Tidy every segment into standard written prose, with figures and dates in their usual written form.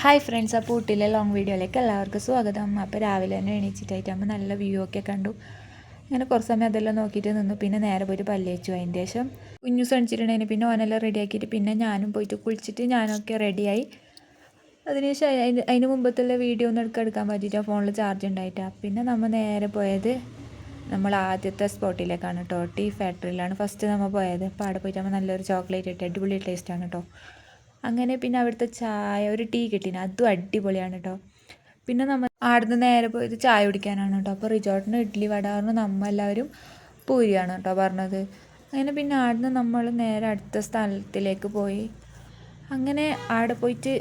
Hi friends, അപ്പോൾ ഊട്ടിയിലെ long വീഡിയോയിലേക്ക് എല്ലാവർക്കും സ്വാഗതം. അപ്പോൾ രാവിലെ തന്നെ എണീച്ചിട്ടായിട്ടാകുമ്പോൾ നല്ല വ്യൂ ഒക്കെ കണ്ടു. അങ്ങനെ കുറച്ച് സമയം അതെല്ലാം നോക്കിയിട്ട് നിന്നു. പിന്നെ നേരെ പോയിട്ട് പല്ല് തേച്ചു. അതിൻ്റെ ശേഷം കുഞ്ഞു സണിച്ചിട്ടുണ്ടായിരുന്നു. പിന്നെ ഓനെല്ലാം റെഡിയാക്കിയിട്ട് പിന്നെ ഞാനും പോയിട്ട് കുളിച്ചിട്ട് ഞാനൊക്കെ റെഡിയായി. അതിനുശേഷം അതിന് മുമ്പത്തുള്ള വീഡിയോ ഒന്നും എടുക്കാൻ പറ്റിയിട്ട് ഫോണിൽ ചാർജ് ഉണ്ടായിട്ടാണ്. പിന്നെ നമ്മൾ നേരെ പോയത് നമ്മൾ ആദ്യത്തെ സ്പോട്ടിലേക്കാണ് കേട്ടോ. ടീ ഫാക്ടറിയിലാണ് ഫസ്റ്റ് നമ്മൾ പോയത്. അപ്പോൾ അവിടെ പോയിട്ട് നമ്മൾ നല്ലൊരു ചോക്ലേറ്റ് ഇട്ട് അടിപൊളി ടേസ്റ്റാണ് കേട്ടോ. അങ്ങനെ പിന്നെ അവിടുത്തെ ചായ ഒരു ടീ കിട്ടീന്, അതും അടിപൊളിയാണ് കേട്ടോ. പിന്നെ നമ്മൾ ആടുന്ന് നേരെ പോയത് ചായ കുടിക്കാനാണ് കേട്ടോ. അപ്പോൾ റിസോർട്ടിന് ഇഡ്ഡലി വട പറഞ്ഞ് നമ്മളെല്ലാവരും പൂരിയാണ് കേട്ടോ പറഞ്ഞത്. അങ്ങനെ പിന്നെ ആടുന്ന് നമ്മൾ നേരെ അടുത്ത സ്ഥലത്തിലേക്ക് പോയി. അങ്ങനെ അവിടെ പോയിട്ട്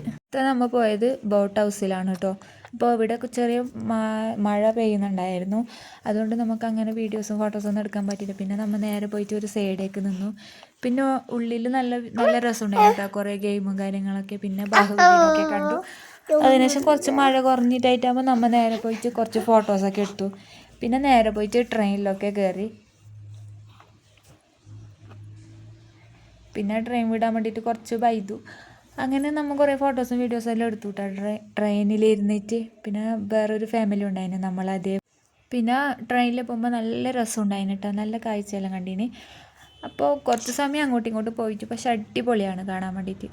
നമ്മൾ പോയത് ബോട്ട് ഹൗസിലാണ് കേട്ടോ. അപ്പോൾ ഇവിടെ ചെറിയ മഴ പെയ്യുന്നുണ്ടായിരുന്നു. അതുകൊണ്ട് നമുക്ക് അങ്ങനെ വീഡിയോസും ഫോട്ടോസൊന്നും എടുക്കാൻ പറ്റിയില്ല. പിന്നെ നമ്മൾ നേരെ പോയിട്ട് ഒരു സൈഡേക്ക് നിന്നു. പിന്നെ ഉള്ളിൽ നല്ല നല്ല രസമുണ്ടായിരുന്നു കേട്ടോ. കുറേ ഗെയിമും കാര്യങ്ങളൊക്കെ, പിന്നെ ബാഹുബലിയൊക്കെ കണ്ടു. അതിനുശേഷം കുറച്ച് മഴ കുറഞ്ഞിട്ടായിട്ടാകുമ്പോൾ നമ്മൾ നേരെ പോയിട്ട് കുറച്ച് ഫോട്ടോസൊക്കെ എടുത്തു. പിന്നെ നേരെ പോയിട്ട് ട്രെയിനിലൊക്കെ കയറി. പിന്നെ ട്രെയിൻ വിടാൻ വേണ്ടിയിട്ട് കുറച്ച് വൈതു. അങ്ങനെ നമ്മൾ കുറേ ഫോട്ടോസും വീഡിയോസും എല്ലാം എടുത്തു കേട്ടോ ട്രെയിനിലിരുന്നിട്ട്. പിന്നെ വേറൊരു ഫാമിലി ഉണ്ടായിരുന്നു നമ്മളതേ. പിന്നെ ട്രെയിനിൽ പോകുമ്പോൾ നല്ല രസം ഉണ്ടായിരുന്നു കേട്ടോ. നല്ല കാഴ്ചയെല്ലാം കണ്ടീന്. അപ്പോൾ കുറച്ച് സമയം അങ്ങോട്ടും ഇങ്ങോട്ടും പോയിട്ട്, പക്ഷെ അടിപൊളിയാണ് കാണാൻ വേണ്ടിയിട്ട്.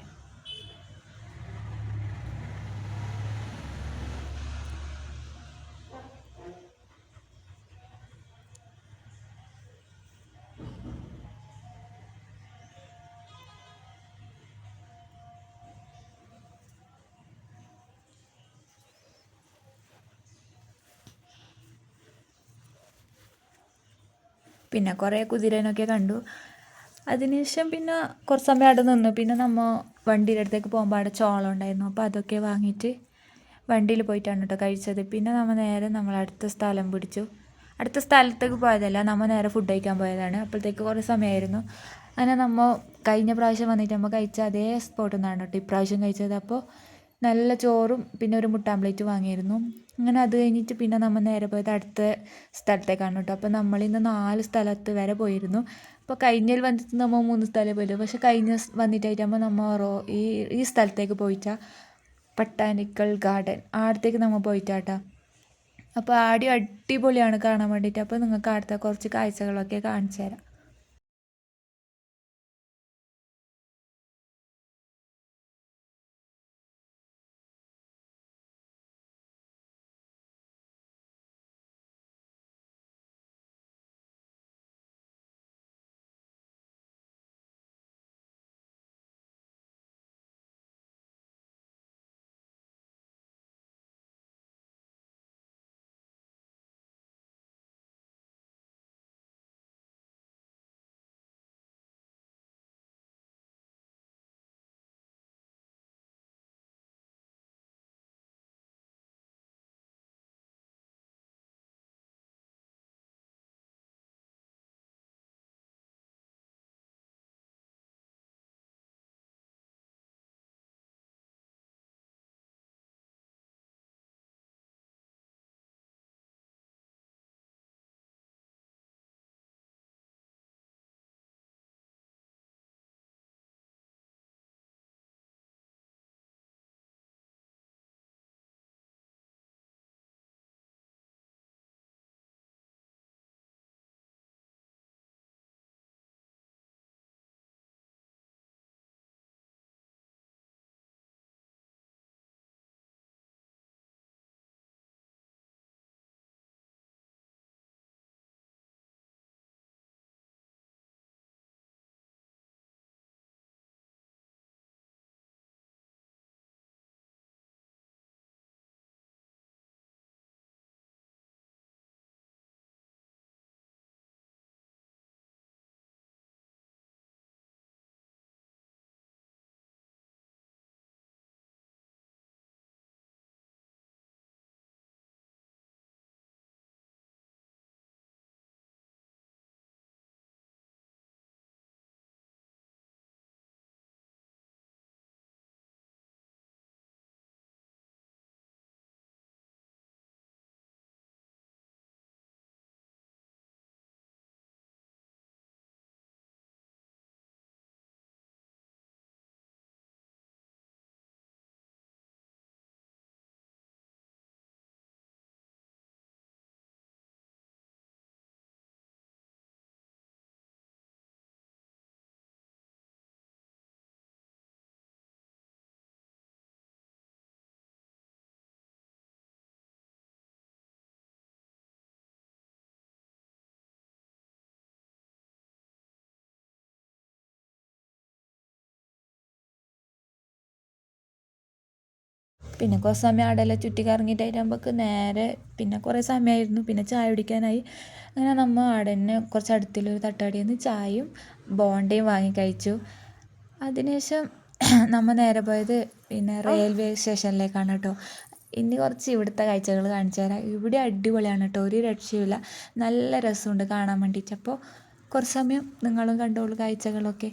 പിന്നെ കുറേ കുതിരേനൊക്കെ കണ്ടു. അതിനുശേഷം പിന്നെ കുറച്ച് സമയം അവിടെ നിന്നു. പിന്നെ നമ്മൾ വണ്ടിയുടെ അടുത്തേക്ക് പോകുമ്പോൾ അവിടെ ചോളം ഉണ്ടായിരുന്നു. അപ്പോൾ അതൊക്കെ വാങ്ങിയിട്ട് വണ്ടിയിൽ പോയിട്ടാണ് കേട്ടോ കഴിച്ചത്. പിന്നെ നമ്മൾ നേരെ അടുത്ത സ്ഥലം പിടിച്ചു. അടുത്ത സ്ഥലത്തേക്ക് പോയതല്ല, നമ്മൾ നേരെ ഫുഡ് കഴിക്കാൻ പോയതാണ്. അപ്പോഴത്തേക്ക് കുറേ സമയമായിരുന്നു. അങ്ങനെ നമ്മൾ കഴിഞ്ഞ പ്രാവശ്യം വന്നിട്ട് നമ്മൾ കഴിച്ച അതേ സ്പോട്ടിൽ നിന്നാണ് കേട്ടോ ഇപ്രാവശ്യം കഴിച്ചത്. അപ്പോൾ നല്ല ചോറും പിന്നെ ഒരു മുട്ട ആംപ്ലേറ്റ് വാങ്ങിയിരുന്നു. അങ്ങനെ അത് കഴിഞ്ഞിട്ട് പിന്നെ നമ്മൾ നേരെ പോയത് അടുത്ത സ്ഥലത്തേക്കാണ് കേട്ടോ. അപ്പോൾ നമ്മളിന്ന് 4 സ്ഥലത്ത് വരെ പോയിരുന്നു. അപ്പോൾ കഴിഞ്ഞതിൽ വന്നിട്ട് നമ്മൾ 3 സ്ഥലമേ പോയില്ല. പക്ഷെ കഴിഞ്ഞ വന്നിട്ടായിട്ടാകുമ്പോൾ നമ്മൾ ഈ സ്ഥലത്തേക്ക് പോയിട്ടാ ബൊട്ടാനിക്കൽ ഗാർഡൻ, ആടത്തേക്ക് നമ്മൾ പോയിട്ടാട്ടാ. അപ്പോൾ ആടെയും അടിപൊളിയാണ് കാണാൻ വേണ്ടിയിട്ട്. അപ്പോൾ നിങ്ങൾക്ക് അടുത്ത കുറച്ച് കാഴ്ചകളൊക്കെ കാണിച്ചു തരാം. പിന്നെ കുറച്ച് സമയം അവിടെയെല്ലാം ചുറ്റി കറങ്ങിയിട്ടാകുമ്പോൾക്ക് നേരെ പിന്നെ കുറേ സമയമായിരുന്നു. പിന്നെ ചായ കുടിക്കാനായി. അങ്ങനെ നമ്മൾ അവിടെ തന്നെ കുറച്ച് അടുത്തുള്ളൊരു തട്ടുകടയിൽ നിന്ന് ചായയും ബോണ്ടയും വാങ്ങി കഴിച്ചു. അതിനുശേഷം നമ്മൾ നേരെ പോയത് പിന്നെ റെയിൽവേ സ്റ്റേഷനിലേക്കാണ് കേട്ടോ. ഇനി കുറച്ച് ഇവിടുത്തെ കാഴ്ചകൾ കാണിച്ചു തരാം. ഇവിടെ അടിപൊളിയാണ് കേട്ടോ, ഒരു രക്ഷയുമില്ല. നല്ല രസമുണ്ട് കാണാൻ വേണ്ടിയിട്ട്. അപ്പോൾ കുറച്ച് സമയം നിങ്ങളും കണ്ടോളൂ കാഴ്ചകളൊക്കെ.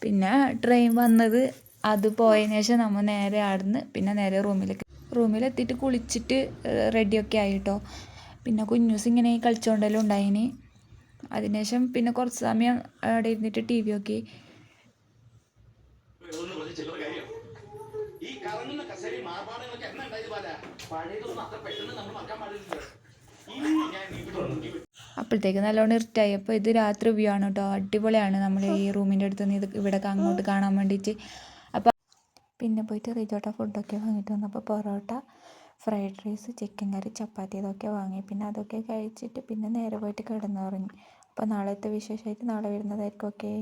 പിന്നെ ട്രെയിൻ വന്നത് അത് പോയതിന് ശേഷം നമ്മൾ നേരെ അവിടുന്ന് പിന്നെ നേരെ റൂമിലെത്തിയിട്ട് കുളിച്ചിട്ട് റെഡിയൊക്കെ ആയി കേട്ടോ. പിന്നെ കുഞ്ഞൂസ് ഇങ്ങനെ കളിച്ചുകൊണ്ടെല്ലാം ഉണ്ടായിന്. അതിനുശേഷം പിന്നെ കുറച്ച് സമയം അവിടെ ഇരുന്നിട്ട് ടി വി നോക്കി. അപ്പോഴത്തേക്ക് നല്ലോണം ഇരുട്ടായി. അപ്പോൾ ഇത് രാത്രി വ്യൂ ആണ് കേട്ടോ, അടിപൊളിയാണ്. നമ്മൾ ഈ റൂമിൻ്റെ അടുത്ത് നിന്ന് ഇവിടെയൊക്കെ അങ്ങോട്ട് കാണാൻ വേണ്ടിയിട്ട്. അപ്പോൾ പിന്നെ പോയിട്ട് റിസോർട്ട് ഫുഡൊക്കെ വാങ്ങിയിട്ട് വന്നപ്പോൾ പൊറോട്ട, ഫ്രൈഡ് റൈസ്, ചിക്കൻ കറി, ചപ്പാത്തി ഇതൊക്കെ വാങ്ങി. പിന്നെ അതൊക്കെ കഴിച്ചിട്ട് പിന്നെ നേരെ പോയിട്ട് കിടന്നുറങ്ങി. അപ്പോൾ നാളത്തെ വിശേഷമായിട്ട് നാളെ വരുന്നതായിരിക്കും. ഓക്കെ.